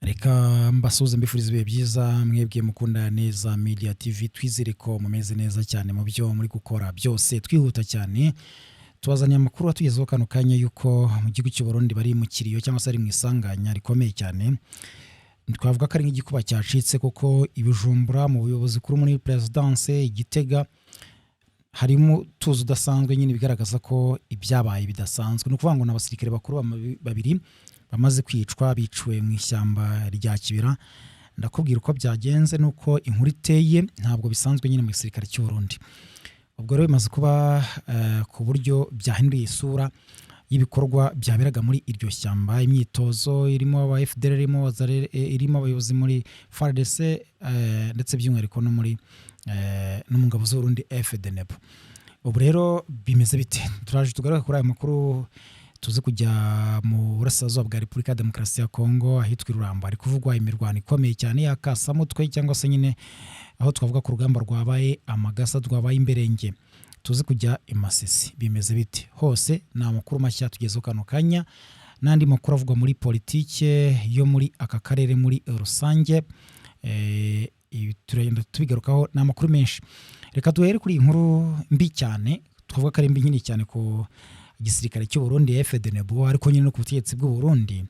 Reka mbasuze mbifuriza ibihe byiza mwebwe mukunda neza Media TV twizere ko mumeze neza cyane mu byo muri gukora byose twihuta cyane tubazaniye amakuru atugezeho kano kanya yuko mu gihugu cy'u Burundi bari mu kiriyo cyangwa se ari mu isanganya rikomeye cyane. Twavuga ko ari nk'igikuba cyacitse kuko ibijumbura mu buyobozi kuri muri presidence Igitega harimo tuzo udasanzwe nyine bigaragaza ko ibyabaye bidasanzwe. No kuvuga ngo n'abasirikare bakuru babiri bamaze kwicwa biciwe mu ishyamba rya Kibira. Ndakubwira uko byagenze nuko inkuru iteye ntabwo bisanzwe nyine mu gisirikare cy'u Burundi. Ubwo rero bimaze kuba ku buryo byahinduye isura y'ibikorwa byaberaga muri iryo shyamba, imyitozo irimo aba FDL irimo abayobozi muri FARDC ndetse by'umwihariko no muri no mu ngabo z'u Burundi FDNB. Ubu rero bimeze bite? Turaje tugaruka kuri aya makuru tuze kujya mu burasirazuba bwa Repubulika ya Demokarasi ya Kongo ahitwa Rurambo ari kuvugwa imirwano ikomeye cyane y'akasamutwe cyangwa se nyine aho twavuga ku rugamba rwabaye amagasa rwabaye imberenge. Tuze kujya Masisi bimeze bite? Hose na amakuru mashya tugezeho kano kanya nandi makuru avugwa muri politike yo muri aka karere muri rusange. Turagenda tubigarukaho na amakuru menshi. Reka duhere kuri inkuru mbi cyane twavuga ko ari mbi nyine cyane ku igisirikare cy'u Burundi FDNB ariko nyine no ku butegetsi bw'u Burundi.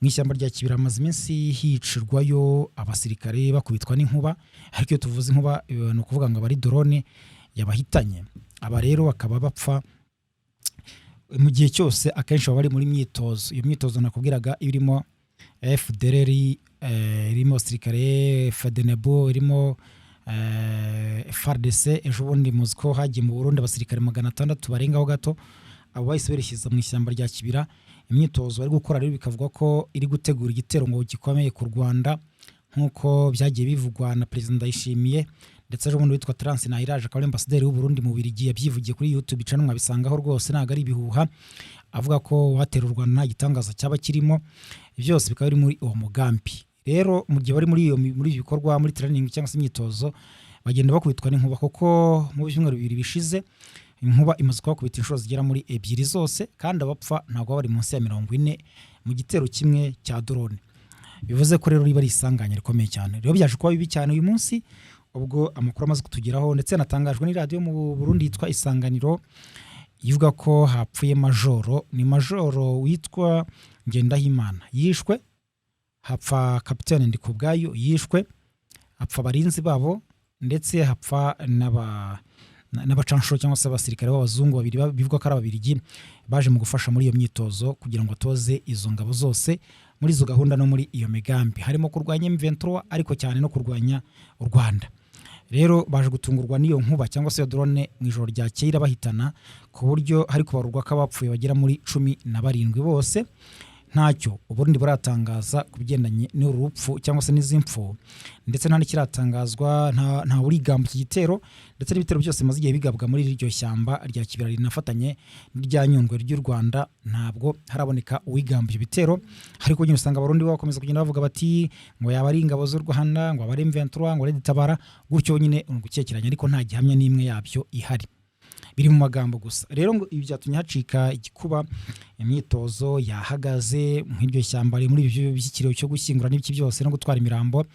Mu ishyamba rya Kibira amaze iminsi hicirwayo abasirikare bakubitwa n'inkuba, ariko iyo tuvuze inkuba no kuvuga ngo abari drone yabahitanye. Aba rero bakaba bapfa mu gihe cyose akenshi bari muri myitozo. Iyo myitozo nakubwiraga irimo FDLR irimo abasirikare FDNB irimo FARDC. Ejo bundi muzi ko hagiye mu Burundi abasirikare 600 barengaho gato. Abo bahise berekeza mu ishyamba rya Kibira. Imyitozo bari gukora rero bikavuga ko iri gutegura igitero ngo gikomeye ku Rwanda nkuko byagiye bivugwa na President Ndayishimiye. Ndetse ejo bundi witwa Trans Nahiraje akaba ambassadeur y'u Burundi mu Bubiligi yabyivugiye kuri YouTube channel mwabisangaho rwose ntago ari ibihuha, avuga ko watera u Rwanda nta gitangaza cyaba kirimo. Byose bikaba biri muri uwo mugambi. Rero mu gihe bari muri bikorwa muri training cyangwa se imyitozo bagenda bakubitwa n'inkuba kuko mu byumweru bibiri bishize inkuba imaze kubita inshuro zigera muri 2 zose kandi abapfa ntago bari munsi ya 40 mu gitero kimwe cya drone. Bivuze ko rero riba risanganya rikomeye cyane. Rero byaje kuba bibi cyane uyu munsi ubwo amakuru amaze kutugeraho ndetse natangajwe ni radio mu Burundi yitwa Isanganiro ivuga ko hapfuye majoro, ni majoro witwa Ngendahimana yishwe, hapfa kapitene Ndikubwayo yishwe, hapfa barinzi babo ndetse hapfa n'abacanshuro cyangwa se abasirikare b'abazungu babiri bivuga ko ari ababirigi baje mu gufasha muri iyo myitozo kugira ngo atoze izo ngabo zose muri izo gahunda no muri iyo migambi harimo kurwanya M23 ariko cyane no kurwanya u Rwanda. Rero baje gutungurwa n'iyo nkuba cyangwa se drone mu ijoro rya Kera bahitana ku buryo hari kubarurwa ko abapfuye bagera muri 17 bose. Ntacyo Uburundi buratangaza kubigendanye n'urupfu cyangwa se n'izimpfu ndetse nta n'ikiratangazwa nta urigamba iki gitero ndetse n'ibitero byose maze igihe bigabwa muri iryo shyamba rya Kibira rinafatanye n'irya Nyungwe ry'u Rwanda ntabwo haraboneka uwigamba ibyo bitero. Ariko nyine usanga Abarundi bakomeza kugenda bavuga bati ngo yaba ari ingabo z'u Rwanda ngo abari M23 ngo Red Tabara gutyo nyine gukekeranya ariko nta gihamya n'imwe yabyo ihari, biri mu magambo gusa. Rero ngo ibi byatumye hacika igikuba, imyitozo yahagaze nk'iryo shyamba muri ibyo by'ikiriyo cyo gushyingura n'ibiki byose no gutwara imirambo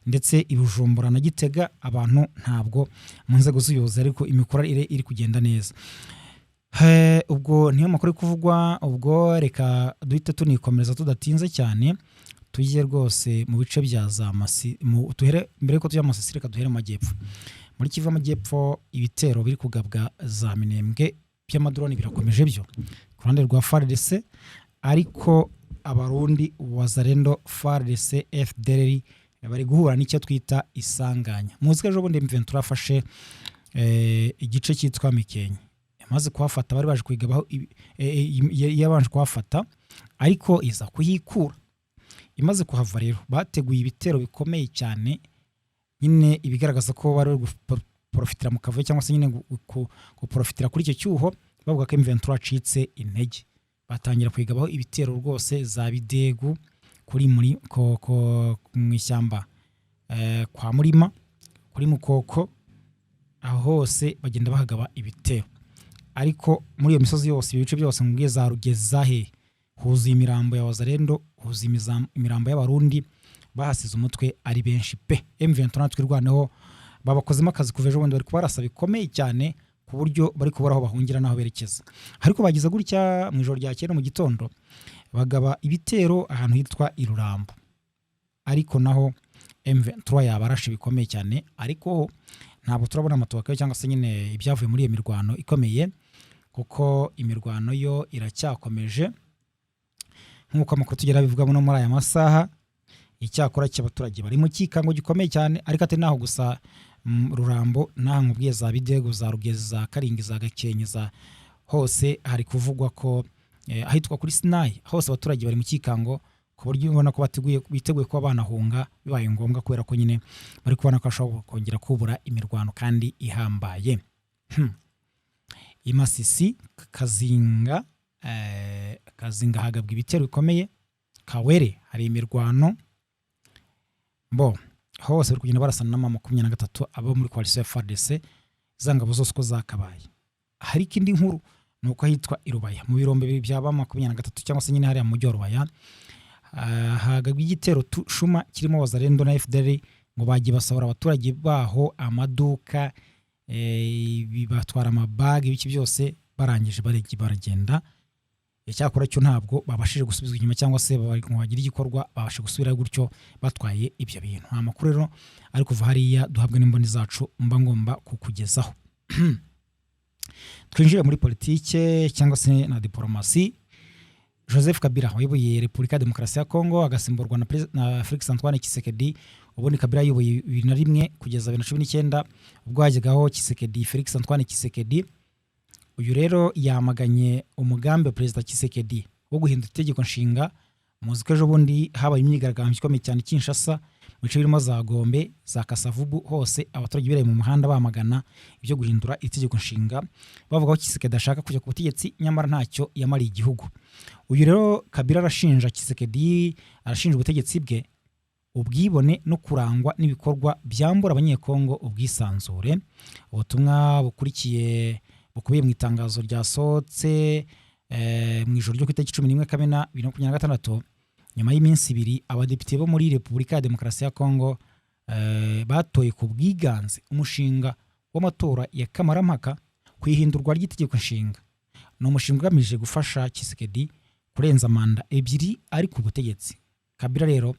ndetse ibujumbura na Gitega abantu ntabwo mu nzego z'ubuyobozi ariko imikorere iri kugenda neza. Ubwo niyo makuru kuvugwa. Ubwo reka duhita tunikomereza tudatinze cyane tujye rwose mu bice bya za Masisi tuhere mbere ko tujya mu Masisi reka duhere mu majyepfo. Muri Kivu amajyepfo ibitero biri kugabwa za Minembwe by'amadrone birakomeje byo ku ruhande rwa FARDC, ariko abarundi Wazalendo FARDC FDLR bari guhura n'icyo twita isanganya. Muzika ejo bundi M23 afashe igice cyitwa Mikenke yamaze kuhafata, bari baje kwigabaho yabanje kuhafata ariko iza kuyikura. Imaze kuhava rero bateguye ibitero bikomeye cyane nyine ibigaragaza ko bari guprofitira mu kavuyo cyangwa se nyine guprofitira kuri icyo cyuho bavuga ko M23 acitse intege. Batangira kwigabaho ibitero rwose za Bidegu kuri muri mu ishyamba kwa Murima kuri Mukoko, aho hose bagenda bahagaba ibitero. Ariko muri iyo misozi yose ibice byose mu bwiye za Rugeza he huzuye imirambo ya Wazalendo huza imirambo y'abarundi bahasize umutwe ari benshi pe. M23 natwe irwaneho babakozemo akazi kuva ejo bundi bari kubarasa bikomeye cyane ku buryo bari kubura aho bahungira naho berekeza. Ariko bagize gutya mu ijoro rya kera mu gitondo bagaba ibitero ahantu hitwa Irurambo, ariko naho M23 yabarashe bikomeye cyane, ariko ntabwo turabona amatoka cyangwa se nyine ibyavuye muri iyo mirwano ikomeye, kuko imirwano yo iracyakomeje nk'uko amakuru tugera bivuga no muri aya masaha. Icyakora cy'abaturage bari mu kikango gikomeye cyane, ariko ate naho gusa Rurambo naho nkubwiye za Bidego za Rugezi za Karingi za Gakenke za hose hari kuvugwa ko ahitwa kuri Sinai hose abaturage bari mu kikango, ku buryo ubona ko biteguye kuba banahunga bibaye ngombwa, kubera ko nyine bari kubona ko ashobora kongera kubura imirwano kandi ihambaye. Imasisi Kazinga hagabwa ibitero bikomeye. Kawere hari imirwano hose bari kugenda barasana na 23 abo muri coalition ya FARDC zangabo zose ko zakabaye. Hari ikindi nkuru nuko hitwa Irubaya mu birombe bibiri byaba 23 cyangwa se nyine hari mu mujyi wa Rubaya hagabwa igitero shuma kirimo Wazalendo na FDL ngo bagiye basahura abaturage baho amaduka bibatwara amabage biki byose, barangije baragenda. Icyakora cyo ntabwo babashije gusubizwa inyuma cyangwa se bagira igikorwa babashe gusubira gutyo batwaye ibyo bintu. Nta makuru rero ari kuva hariya duhabwa n'imboni zacu mba ngomba kukugezaho. Twinjiye muri politike cyangwa se na diplomasi. Joseph Kabila wayoboye Repubulika ya Demokarasi ya Kongo agasimburwa na Felix Antoine Tshisekedi. Ubundi Kabila yayoboye 2001 kugeza 2019 ubwo hajyagaho Tshisekedi, Felix Antoine Tshisekedi. Uyu rero yamaganye umugambi wa Perezida Tshisekedi wo guhindura itegeko nshinga. Muzi ko ejo bundi habaye imyigaragambyo ikomeye cyane Kinshasa, mu bice birimo za Gombe za Kasavubu, hose abaturage biraye mu muhanda bamagana ibyo guhindura itegeko nshinga, bavuga ko Tshisekedi ashaka kujya ku butegetsi nyamara ntacyo yamariye igihugu. Uyu rero Kabila arashinja Tshisekedi, arashinja ubutegetsi bwe ubwibone no kurangwa n'ibikorwa byambura abanyekongo ubwisanzure. Ubutumwa bukubiye mu itangazo ryasohotse mu ijoro ryo ku itariki 11 Kamena 2026 nyuma y'iminsi 2 abadepite bo muri Repubulika ya Demokarasi ya Kongo batoye ku bwiganze umushinga w'amatora ya kamarampaka ku ihindurwa ry'itegeko nshinga. No umushinga ugamije gufasha Tshisekedi kurenza manda 2 ari ku butegetsi. Kabila rero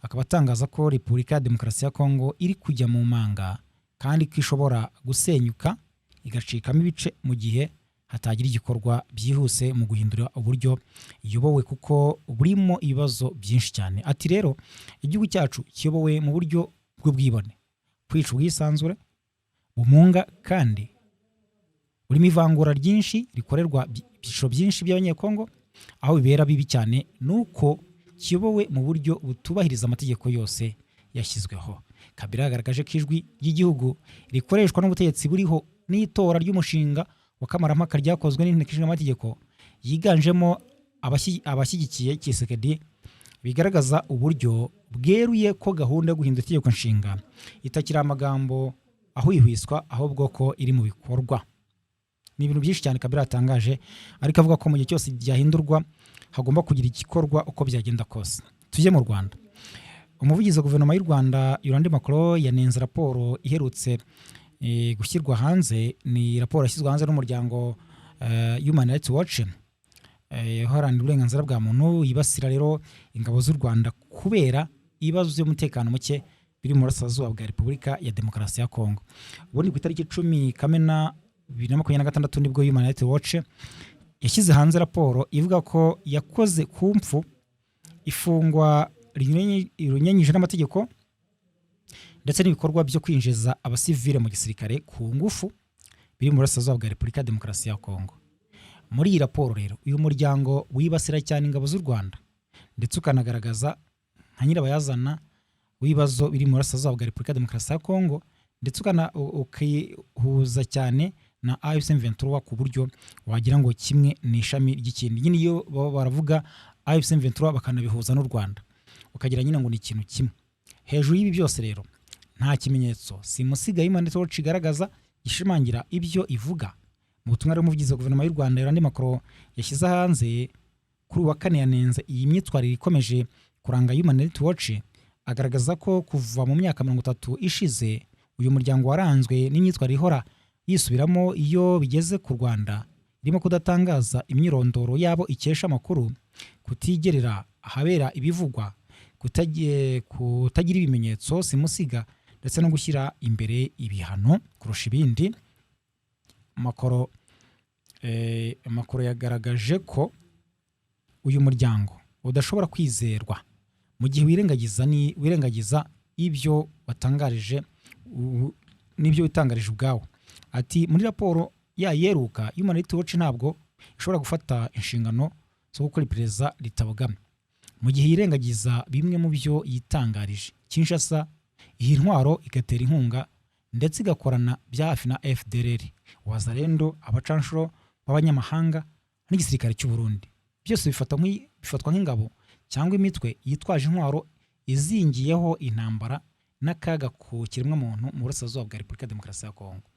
akaba atangaza ko Repubulika ya Demokarasi ya Kongo iri kujya mu manga kandi ko ishobora gusenyuka igacikamo ibice mu gihe hatagira igikorwa byihuse mu guhindura uburyo iyobowe, kuko burimo ibibazo byinshi cyane. Ati rero igihugu cyacu kiyobowe mu buryo bw'ubwibone, kwica ubwisanzure, bumunga kandi burimo ivangura ryinshi rikorerwa ibyiciro byinshi by'abanyekongo. Aho bibera bibi cyane nuko kiyobowe mu buryo butubahiriza amategeko yose yashyizweho. Kabila yagaragaje ko ijwi ry'igihugu rikoreshwa n'ubutegetsi buriho n'itora ry'umushinga wa kamarampaka ryakozwe n'inteko ishinga amategeko yiganjemo abashyigikiye Tshisekedi, bigaragaza uburyo bweruye ko gahunda yo guhindura itegeko nshinga itakiri amagambo ahwihwiswa, ahubwo ko iri mu bikorwa. Ni ibintu byinshi cyane Kabila yatangaje, ariko avuga ko mu gihe cyose ryahindurwa hagomba kugira igikorwa uko byagenda kose. Tujye mu Rwanda. Umuvugizi wa guverinoma y'u Rwanda Yolande Macron yanenze raporo iherutse gushyirwa hanze. Ni raporo yashyizwe hanze n'umuryango Human Rights Watch uharanira uburenganzira bwa muntu, yibasira rero ingabo z'u Rwanda kubera ibibazo by'umutekano muke biri mu burasirazuba bwa Repubulika ya Demokarasi ya Kongo. Ubundi ku itariki 10 Kamena 2026 nibwo Human Rights Watch yashyize hanze raporo ivuga ko yakoze ku mpfu, ifungwa rinyuranyije n'amategeko ndetse n'ibikorwa byo kwinjiza abasivile mu gisirikare ku ngufu biri mu burasirazuba bwa Repubulika ya Demokarasi ya Kongo. Muri iyi raporo rero uyu muryango wibasira cyane ingabo z'u Rwanda ndetse ukanagaragaza nka nyirabayazana w'ibibazo biri mu burasirazuba bwa Repubulika ya Demokarasi ya Kongo, ndetse ukihuza cyane na AFC/M23 ku buryo wagira ngo kimwe ni ishami ry'ikindi. Nyine iyo baravuga AFC/M23 bakanabihuza n'u Rwanda ukagira nyine ngo ni ikintu kimwe. Hejuru y'ibi byose rero nta kimenyetso simusiga Human Rights Watch igaragaza gishimangira ibyo ivuga. Mu butumwa rero umuvugizi wa guverinoma y'u Rwanda Yolande Macron yashyize hanze kuri uwa kane yanenze iyi myitwarire ikomeje kuranga Human Rights Watch, agaragaza ko kuva mu myaka 30 ishize uyu muryango waranzwe n'imyitwarire ihora yisubiramo iyo bigeze ku Rwanda, irimo kudatangaza imyirondoro yabo ikesha amakuru, kutigerera ahabera ibivugwa, kutagira ibimenyetso simusiga, ndetse no gushyira imbere ibihano kurusha ibindi. Makoro yagaragaje ko uyu muryango udashobora kwizerwa mu gihe wirengagiza ibyo watangarije n'ibyo witangarije ubwawe. Ati muri raporo yeruka Human Rights Watch ntabwo ishobora gufata inshingano zo gukora iperereza ritabogamye mu gihe yirengagiza bimwe mu byo yitangarije. Kinshasa iyi ntwaro igatera inkunga ndetse igakorana bya hafi na FDLR, Wazalendo, abacanshuro b'abanyamahanga n'igisirikare cy'u Burundi. Byose bifatwa nk'ingabo cyangwa imitwe yitwaje intwaro izingiyeho intambara n'akaga ku kiremwamuntu mu burasirazuba bwa Repubulika ya Demokarasi ya Kongo.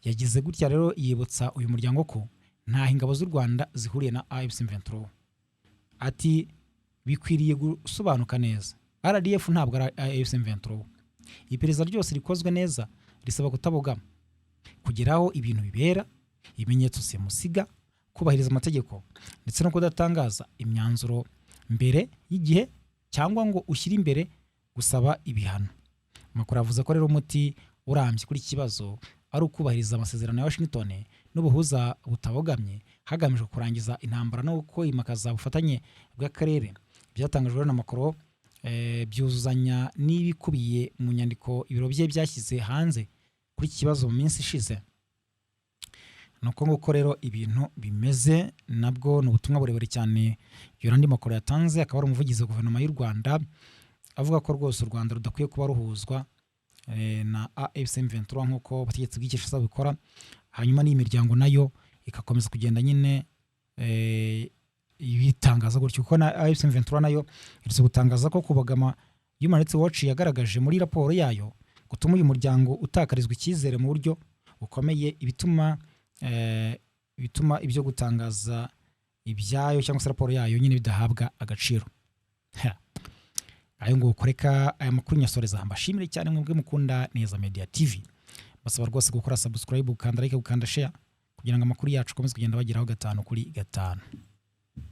Yagize gutya rero yibutsa uyu muryango ko nta ingabo z'u Rwanda zihuriye na AFC M23. Ati bikwiriye gusobanuka neza, RDF ntabwo ari AFC M23. Iperereza ryose rikozwe neza risaba kutabogama, kugeraho ibintu bibera, ibimenyetso simusiga, kubahiriza amategeko ndetse no kudatangaza imyanzuro mbere y'igihe cyangwa ngo ushyire imbere gusaba ibihano. Makuru avuze ko rero umuti urambye kuri kibazo ari ukubahiriza amasezerano ya Washington n'ubuhuza butabogamye hagamijwe kurangiza intambara no kwimakaza ubufatanye bw'akarere. Byatangajwe na Makuru byuzuzanya n'ibikubiye mu nyandiko ibiro bye byashyize hanze kuri iki kibazo mu minsi ishize. Nuko nguko rero ibintu bimeze, nabwo n'ubutumwa burebure cyane Yorandi Makuru yatanze, akaba ari umuvugizi wa guverinoma y'u Rwanda, avuga ko rwose u Rwanda rudakwiye kuba ruhuzwa na AFC M23 nk'uko abategetsi bw'Kinshasa bikora, hanyuma n'imiryango nayo ikakomeza kugenda nyine ibitangaza gutyo, kuko na AFC M23 nayo iretse gutangaza ko kubagama Human Rights Watch yagaragaje muri raporo yayo gutuma uyu muryango utakarizwa icyizere mu buryo bukomeye, bituma ibyo gutangaza ibyayo cyangwa se raporo yayo nyine bidahabwa agaciro. Ayo ngo kureka aya makuru nyasoreza, mbashimire cyane mwebwe mukunda Neza Media TV. Basaba rwose gukora subscribe, ukanda like, ukanda share kugira ngo amakuru yacu akomeze kugenda bageraho 5 kuri 5.